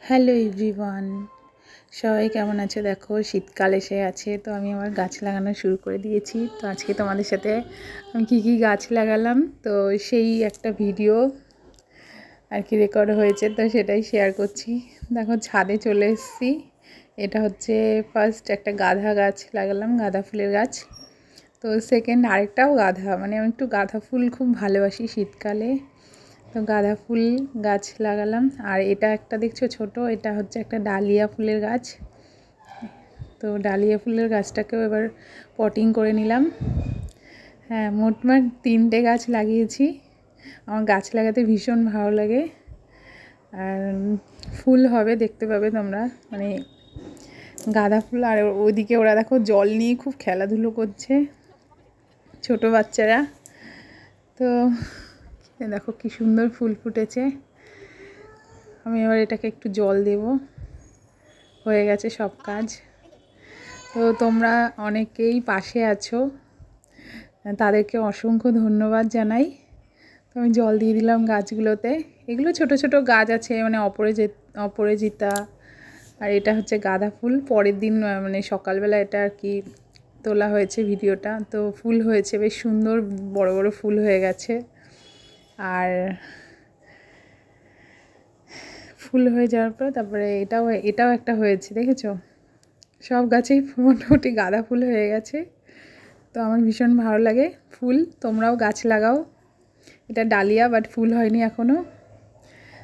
Hello everyone, সবাই কেমন আছে? দেখো শীতকাল এসে আছে, তো আমি আমার গাছ লাগানো শুরু করে দিয়েছি। তো আজকে তোমাদের সাথে আমি কী গাছ লাগালাম তো সেই একটা ভিডিও আর কি রেকর্ড হয়েছে, তো সেটাই শেয়ার করছি। দেখো ছাদে চলে এসেছি। এটা হচ্ছে ফার্স্ট একটা গাঁদা গাছ লাগালাম, গাঁদা ফুলের গাছ। তো সেকেন্ড আরেকটাও গাঁদা, মানে আমি একটু গাঁদা ফুল খুব ভালোবাসি শীতকালে, তো গাঁদা ফুল গাছ লাগালাম। আর এটা একটা দেখছো ছোট, এটা হচ্ছে একটা ডালিয়া ফুলের গাছ। তো ডালিয়া ফুলের গাছটাকেও এবার পটিং করে নিলাম। হ্যাঁ, মোটমাট 3টে গাছ লাগিয়েছি। আমার গাছ লাগাতে ভীষণ ভালো লাগে। আর ফুল হবে, দেখতে পাবে তোমরা, মানে গাঁদা ফুল। আর ওইদিকে ওরা দেখো জল নিয়ে খুব খেলাধুলো করছে, ছোট বাচ্চারা। তো দেখো কি সুন্দর ফুল ফুটেছে। আমি এবার এটাকে একটু জল দেব। হয়ে গেছে সব কাজ। তো তোমরা অনেকেই পাশে আছো, তাদেরকে অসংখ্য ধন্যবাদ জানাই। তো আমি জল দিয়ে দিলাম গাছগুলোতে। এগুলো ছোট ছোট গাছ আছে, মানে অপরাজিতা। আর এটা হচ্ছে গাঁদা ফুল। পরের দিন মানে সকালবেলা এটা আর কি তোলা হয়েছে ভিডিওটা। তো ফুল হয়েছে বেশ সুন্দর, বড় বড় ফুল হয়ে গেছে। আর ফুল হয়ে যাওয়ার পর তারপরে এটাও একটা হয়েছে, দেখেছো? সব গাছেই মোটামুটি গাঁদা ফুল হয়ে গেছে। তো আমার ভীষণ ভালো লাগে ফুল। তোমরাও গাছ লাগাও। এটা ডালিয়া, বাট ফুল হয়নি এখনও।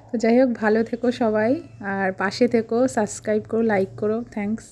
তো যাই হোক, ভালো থেকো সবাই, আর পাশে থেকো, সাবস্ক্রাইব করো, লাইক করো। থ্যাঙ্কস।